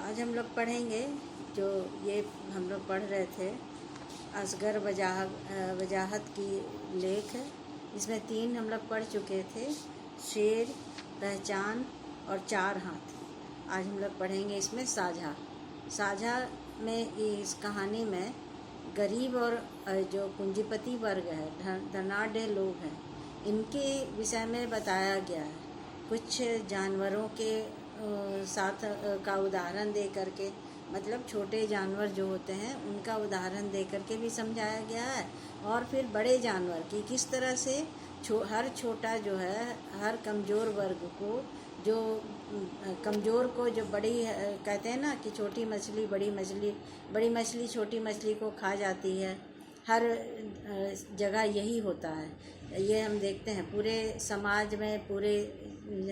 आज हम लोग पढ़ेंगे जो ये हम लोग पढ़ रहे थे असगर वजाहत की लेख। इसमें 3 हम लोग पढ़ चुके थे, शेर, पहचान और 4 हाथ। आज हम लोग पढ़ेंगे इसमें साझा में इस कहानी में गरीब और जो पूंजीपति वर्ग है, धनाढ़ लोग हैं, इनके विषय में बताया गया है। कुछ जानवरों के साथ का उदाहरण दे करके, मतलब छोटे जानवर जो होते हैं उनका उदाहरण दे करके भी समझाया गया है, और फिर बड़े जानवर की किस तरह से हर छोटा जो है, हर कमज़ोर वर्ग को, जो कमज़ोर को जो बड़ी कहते हैं ना कि छोटी मछली बड़ी मछली छोटी मछली को खा जाती है। हर जगह यही होता है। ये हम देखते हैं पूरे समाज में, पूरे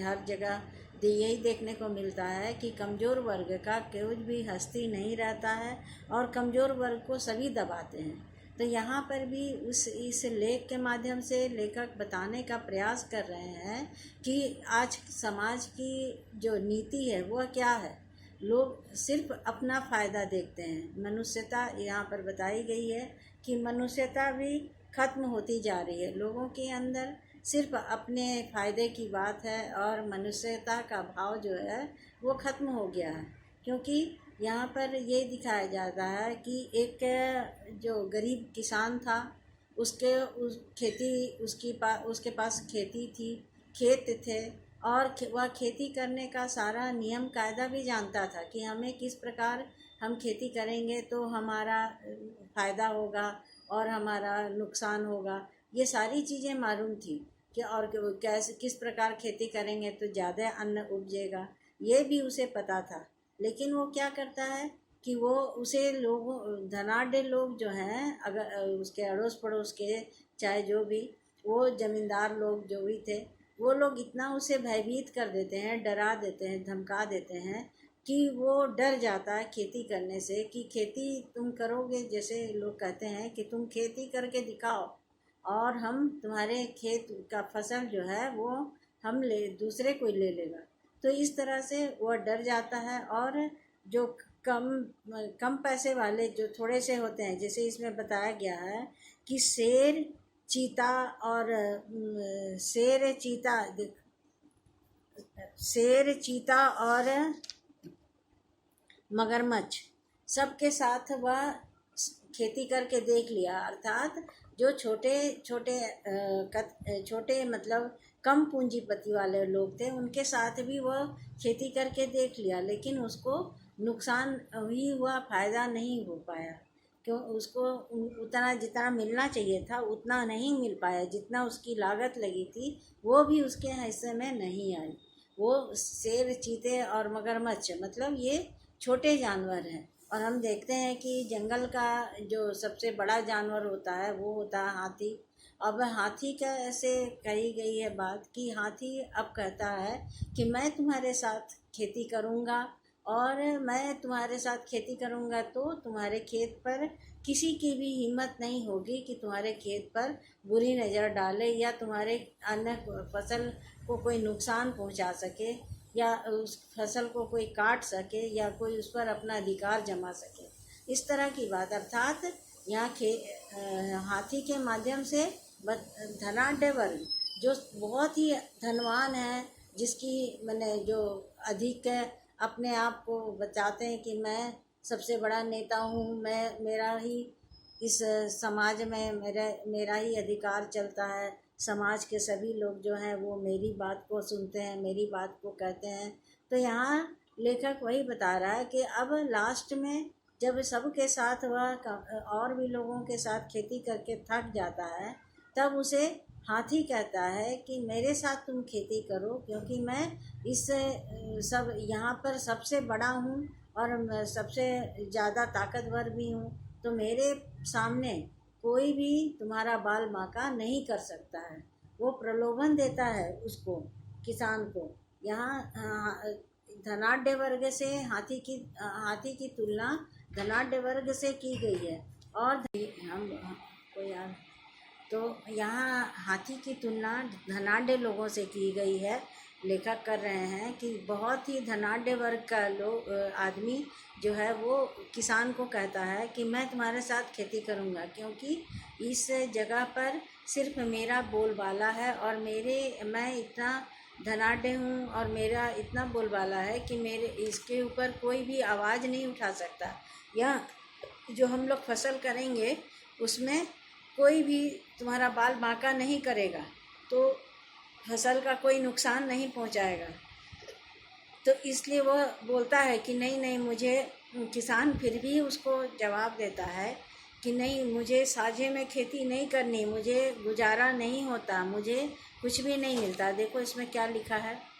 हर जगह यही देखने को मिलता है कि कमज़ोर वर्ग का कुछ भी हस्ती नहीं रहता है और कमज़ोर वर्ग को सभी दबाते हैं। तो यहाँ पर भी इस लेख के माध्यम से लेखक बताने का प्रयास कर रहे हैं कि आज समाज की जो नीति है वह क्या है। लोग सिर्फ अपना फ़ायदा देखते हैं। मनुष्यता यहाँ पर बताई गई है कि मनुष्यता भी ख़त्म होती जा रही है। लोगों के अंदर सिर्फ अपने फ़ायदे की बात है और मनुष्यता का भाव जो है वो ख़त्म हो गया है। क्योंकि यहाँ पर ये दिखाया जाता है कि एक जो गरीब किसान था, उसके पास खेती थी, खेत थे, और वह खेती करने का सारा नियम कायदा भी जानता था कि हमें किस प्रकार हम खेती करेंगे तो हमारा फ़ायदा होगा और हमारा नुकसान होगा। ये सारी चीज़ें मालूम थी कि और कैसे किस प्रकार खेती करेंगे तो ज़्यादा अन्न उपजेगा, ये भी उसे पता था। लेकिन वो क्या करता है कि वो उसे लोगों, धनाढ़ लोग जो हैं, अगर उसके अड़ोस पड़ोस के, चाहे जो भी वो ज़मींदार लोग जो भी थे, वो लोग इतना उसे भयभीत कर देते हैं, डरा देते हैं, धमका देते हैं कि वो डर जाता है खेती करने से। कि खेती तुम करोगे, जैसे लोग कहते हैं कि तुम खेती करके दिखाओ और हम तुम्हारे खेत का फसल जो है वो हम दूसरे कोई ले लेगा। तो इस तरह से वह डर जाता है। और जो कम पैसे वाले जो थोड़े से होते हैं, जैसे इसमें बताया गया है कि शेर, चीता और शेर, चीता और मगरमच्छ सबके साथ वह खेती करके देख लिया। अर्थात जो छोटे मतलब कम पूंजीपति वाले लोग थे, उनके साथ भी वह खेती करके देख लिया, लेकिन उसको नुकसान ही हुआ, फ़ायदा नहीं हो पाया। क्यों? उसको उतना जितना मिलना चाहिए था उतना नहीं मिल पाया। जितना उसकी लागत लगी थी वो भी उसके हिस्से में नहीं आई। वो शेर, चीते और मगरमच्छ मतलब ये छोटे जानवर हैं। और हम देखते हैं कि जंगल का जो सबसे बड़ा जानवर होता है वो होता है हाथी। अब हाथी का ऐसे कही गई है बात कि हाथी अब कहता है कि मैं तुम्हारे साथ खेती करूँगा, और मैं तुम्हारे साथ खेती करूँगा तो तुम्हारे खेत पर किसी की भी हिम्मत नहीं होगी कि तुम्हारे खेत पर बुरी नज़र डाले या तुम्हारे अन्न फसल को कोई नुकसान पहुंचा सके, या उस फसल को कोई काट सके, या कोई उस पर अपना अधिकार जमा सके। इस तरह की बात। अर्थात यहाँ हाथी के माध्यम से धनाढ़ वर्ग जो बहुत ही धनवान है, जिसकी मैंने जो अधिक अपने आप को बताते हैं कि मैं सबसे बड़ा नेता हूँ, मेरा ही इस समाज में मेरा ही अधिकार चलता है, समाज के सभी लोग जो हैं वो मेरी बात को सुनते हैं, मेरी बात को कहते हैं। तो यहाँ लेखक वही बता रहा है कि अब लास्ट में जब सबके साथ वह और भी लोगों के साथ खेती करके थक जाता है, तब उसे हाथी कहता है कि मेरे साथ तुम खेती करो, क्योंकि मैं इस सब यहाँ पर सबसे बड़ा हूँ और सबसे ज़्यादा ताकतवर भी हूँ। तो मेरे सामने कोई भी तुम्हारा बाल बांका नहीं कर सकता है। वो प्रलोभन देता है उसको, किसान को। यहाँ धनाढ़ वर्ग से हाथी की तुलना धनाढ़ वर्ग से की गई है। और हम को तो यहाँ हाथी की तुलना धनाढ़ लोगों से की गई है। लेखक कर रहे हैं कि बहुत ही धनाढ्य वर्ग का लोग आदमी जो है वो किसान को कहता है कि मैं तुम्हारे साथ खेती करूँगा, क्योंकि इस जगह पर सिर्फ मेरा बोलबाला है और मैं इतना धनाढ्य हूँ और मेरा इतना बोलबाला है कि मेरे इसके ऊपर कोई भी आवाज़ नहीं उठा सकता। यह जो हम लोग फसल करेंगे उसमें कोई भी तुम्हारा बाल बांका नहीं करेगा, तो फसल का कोई नुकसान नहीं पहुंचाएगा। तो इसलिए वह बोलता है कि नहीं नहीं, मुझे किसान फिर भी उसको जवाब देता है कि नहीं, मुझे साझे में खेती नहीं करनी, मुझे गुजारा नहीं होता, मुझे कुछ भी नहीं मिलता। देखो इसमें क्या लिखा है।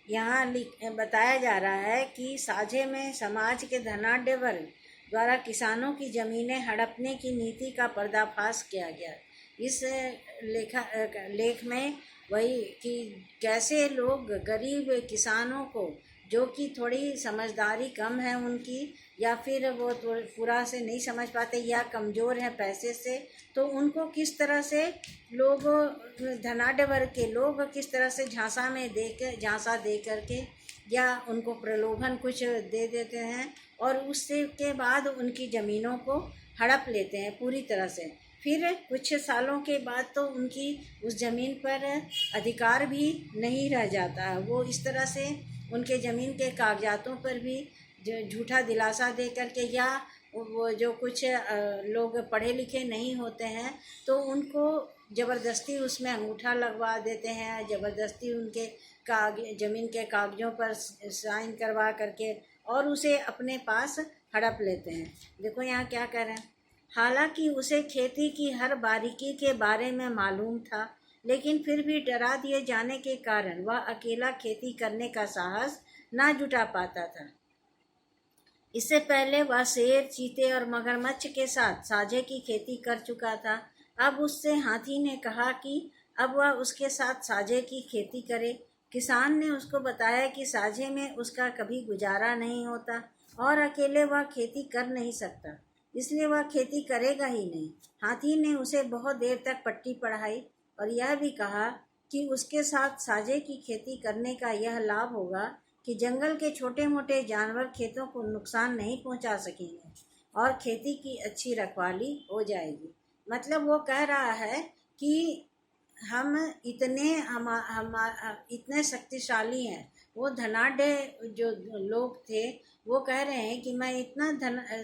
यहाँ बताया जा रहा है कि साझे में समाज के धनाढ्य वर्ग द्वारा किसानों की जमीनें हड़पने की नीति का पर्दाफाश किया गया। इस लेख में वही कि कैसे लोग गरीब किसानों को, जो कि थोड़ी समझदारी कम है उनकी, या फिर वो पूरा से नहीं समझ पाते या कमज़ोर हैं पैसे से, तो उनको किस तरह से लोग, धनाढ्य वर्ग के लोग किस तरह से झांसा दे करके या उनको प्रलोभन कुछ दे देते हैं और उससे के बाद उनकी ज़मीनों को हड़प लेते हैं पूरी तरह से। फिर कुछ सालों के बाद तो उनकी उस ज़मीन पर अधिकार भी नहीं रह जाता। वो इस तरह से उनके ज़मीन के कागजातों पर भी जो झूठा दिलासा दे करके, या वो जो कुछ लोग पढ़े लिखे नहीं होते हैं तो उनको ज़बरदस्ती उसमें अंगूठा लगवा देते हैं, ज़बरदस्ती उनके ज़मीन के कागज़ों पर साइन करवा करके और उसे अपने पास हड़प लेते हैं। देखो यहाँ क्या कह रहे हैं। हालांकि उसे खेती की हर बारीकी के बारे में मालूम था, लेकिन फिर भी डरा दिए जाने के कारण वह अकेला खेती करने का साहस ना जुटा पाता था। इससे पहले वह शेर, चीते और मगरमच्छ के साथ साझे की खेती कर चुका था। अब उससे हाथी ने कहा कि अब वह उसके साथ साझे की खेती करे। किसान ने उसको बताया कि साझे में उसका कभी गुजारा नहीं होता और अकेले वह खेती कर नहीं सकता, इसलिए वह खेती करेगा ही नहीं। हाथी ने उसे बहुत देर तक पट्टी पढ़ाई और यह भी कहा कि उसके साथ साझे की खेती करने का यह लाभ होगा कि जंगल के छोटे मोटे जानवर खेतों को नुकसान नहीं पहुंचा सकेंगे और खेती की अच्छी रखवाली हो जाएगी। मतलब वो कह रहा है कि हम इतने शक्तिशाली हैं। वो धनाढ्य जो लोग थे वो कह रहे हैं कि मैं इतना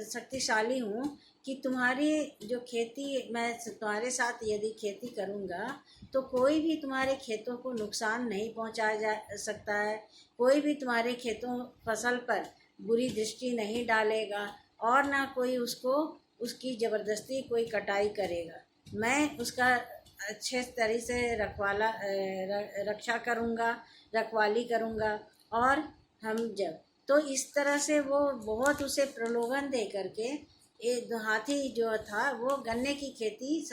शक्तिशाली हूँ कि तुम्हारी जो खेती, मैं तुम्हारे साथ यदि खेती करूँगा तो कोई भी तुम्हारे खेतों को नुकसान नहीं पहुँचाया जा सकता है, कोई भी तुम्हारे खेतों फसल पर बुरी दृष्टि नहीं डालेगा और ना कोई उसकी ज़बरदस्ती कोई कटाई करेगा। मैं उसका अच्छे तरह से रक्षा करूँगा, रखवाली करूँगा। और हम जब तो इस तरह से वो बहुत उसे प्रलोभन दे करके हाथी जो था वो गन्ने की खेती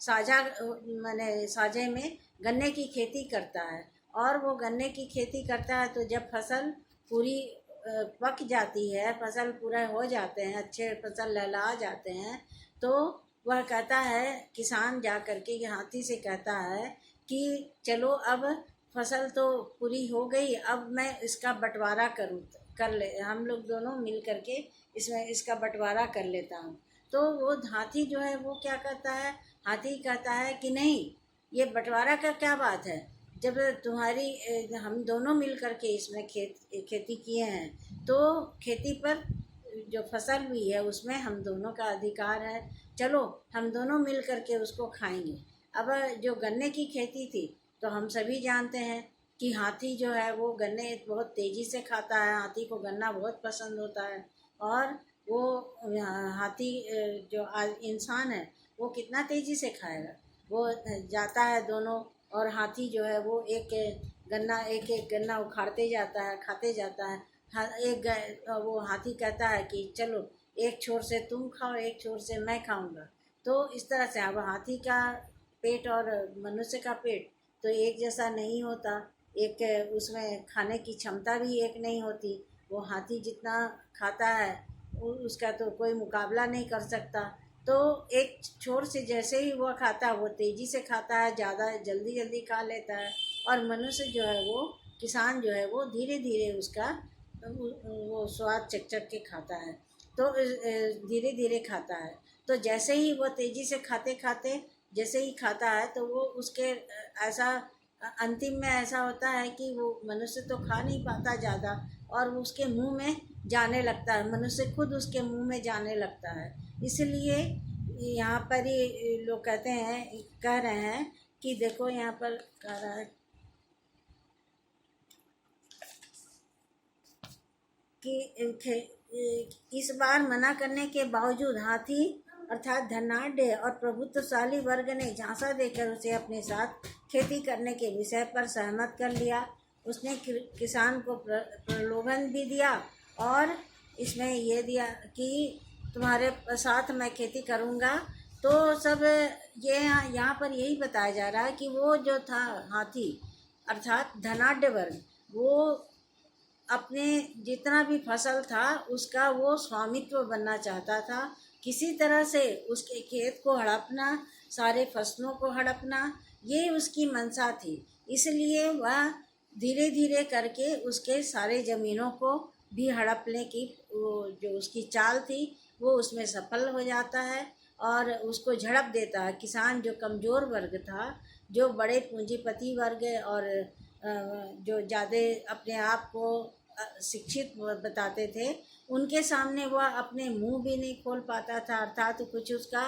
साझे में गन्ने की खेती करता है। और वो गन्ने की खेती करता है तो जब फसल पूरी पक जाती है, फसल पूरा हो जाते हैं, अच्छे फसल लहलहा जाते हैं, तो वह कहता है, किसान जा करके हाथी से कहता है कि चलो अब फसल तो पूरी हो गई, अब मैं इसका बंटवारा हम लोग दोनों मिल करके इसका बंटवारा कर लेता हूँ। तो वो हाथी जो है वो क्या करता है, हाथी कहता है कि नहीं, ये बंटवारा का क्या बात है, जब हम दोनों मिल करके इसमें खेती किए हैं तो खेती पर जो फसल हुई है उसमें हम दोनों का अधिकार है, चलो हम दोनों मिल करके उसको खाएंगे। अब जो गन्ने की खेती थी तो हम सभी जानते हैं कि हाथी जो है वो गन्ने बहुत तेज़ी से खाता है, हाथी को गन्ना बहुत पसंद होता है। और वो हाथी जो इंसान है वो कितना तेज़ी से खाएगा, वो जाता है दोनों, और हाथी जो है वो एक एक गन्ना उखाड़ते जाता है, खाते जाता है। वो हाथी कहता है कि चलो एक छोर से तुम खाओ, एक छोर से मैं खाऊंगा। तो इस तरह से अब हाथी का पेट और मनुष्य का पेट तो एक जैसा नहीं होता, एक उसमें खाने की क्षमता भी एक नहीं होती। वो हाथी जितना खाता है उसका तो कोई मुकाबला नहीं कर सकता। तो एक छोर से जैसे ही वो खाता है, वो तेज़ी से खाता है, ज़्यादा जल्दी जल्दी खा लेता है। और मनुष्य जो है वो, किसान जो है वो धीरे धीरे उसका वो स्वाद चख चख के खाता है। तो धीरे धीरे खाता है। तो जैसे ही वो तेज़ी से खाते खाते जैसे ही खाता है तो वो उसके ऐसा अंतिम में ऐसा होता है कि वो मनुष्य तो खा नहीं पाता ज़्यादा, और वो उसके मुंह में जाने लगता है, मनुष्य खुद उसके मुंह में जाने लगता है। इसलिए यहाँ पर ही लोग कहते हैं, कह रहे हैं कि देखो यहाँ पर कह रहा है कि इस बार मना करने के बावजूद हाथी अर्थात धनाढ़ और प्रभुत्वशाली वर्ग ने झांसा देकर उसे अपने साथ खेती करने के विषय पर सहमत कर लिया। उसने किसान को प्रलोभन भी दिया और इसमें यह दिया कि तुम्हारे साथ मैं खेती करूँगा। तो सब ये यहाँ पर यही बताया जा रहा है कि वो जो था हाथी अर्थात धनाढ़ वर्ग, वो अपने जितना भी फसल था उसका वो स्वामित्व बनना चाहता था, किसी तरह से उसके खेत को हड़पना, सारे फसलों को हड़पना, ये उसकी मंशा थी। इसलिए वह धीरे धीरे करके उसके सारे ज़मीनों को भी हड़पने की वो जो उसकी चाल थी वो उसमें सफल हो जाता है और उसको झड़प देता है। किसान जो कमज़ोर वर्ग था, जो बड़े पूंजीपति वर्ग और जो ज़्यादा अपने आप को शिक्षित बताते थे, उनके सामने वह अपने मुंह भी नहीं खोल पाता था, अर्थात कुछ उसका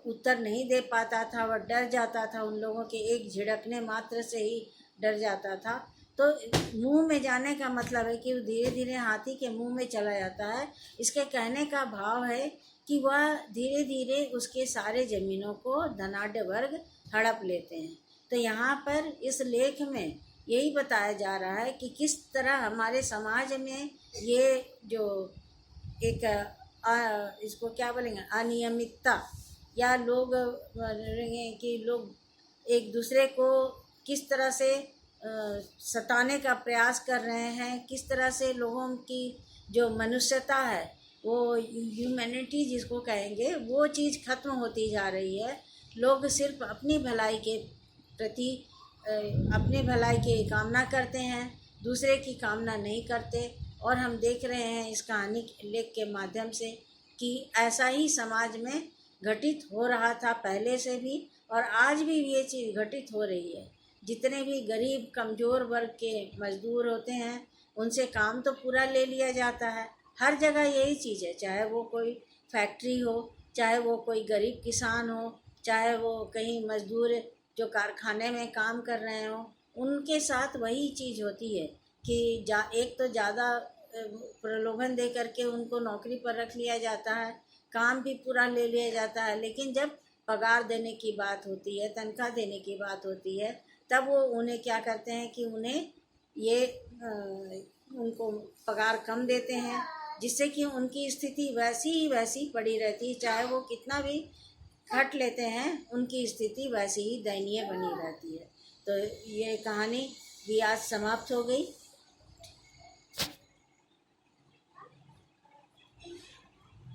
उत्तर नहीं दे पाता था। वह डर जाता था, उन लोगों के एक झिड़कने मात्र से ही डर जाता था। तो मुंह में जाने का मतलब है कि वो धीरे धीरे हाथी के मुंह में चला जाता है। इसके कहने का भाव है कि वह धीरे धीरे उसके सारे ज़मीनों को धनाढ़ वर्ग हड़प लेते हैं। तो यहाँ पर इस लेख में यही बताया जा रहा है कि किस तरह हमारे समाज में ये जो एक इसको क्या बोलेंगे, अनियमितता, या लोग बोलेंगे कि लोग एक दूसरे को किस तरह से सताने का प्रयास कर रहे हैं, किस तरह से लोगों की जो मनुष्यता है, वो ह्यूमैनिटी जिसको कहेंगे, वो चीज़ ख़त्म होती जा रही है। लोग सिर्फ अपनी भलाई के प्रति अपने भलाई की कामना करते हैं, दूसरे की कामना नहीं करते। और हम देख रहे हैं इस कहानी लेख के माध्यम से कि ऐसा ही समाज में घटित हो रहा था पहले से भी, और आज भी ये चीज़ घटित हो रही है। जितने भी गरीब कमज़ोर वर्ग के मज़दूर होते हैं उनसे काम तो पूरा ले लिया जाता है। हर जगह यही चीज़ है, चाहे वो कोई फैक्ट्री हो, चाहे वो कोई गरीब किसान हो, चाहे वो कहीं मज़दूर जो कारखाने में काम कर रहे हों, उनके साथ वही चीज़ होती है कि एक तो ज़्यादा प्रलोभन दे करके उनको नौकरी पर रख लिया जाता है, काम भी पूरा ले लिया जाता है, लेकिन जब पगार देने की बात होती है, तनख्वाह देने की बात होती है, तब वो उन्हें क्या करते हैं कि उन्हें ये उनको पगार कम देते हैं, जिससे कि उनकी स्थिति वैसी ही वैसी पड़ी रहती है। चाहे वो कितना भी खट लेते हैं, उनकी स्थिति वैसी ही दयनीय बनी रहती है। तो ये कहानी भी आज समाप्त हो गई।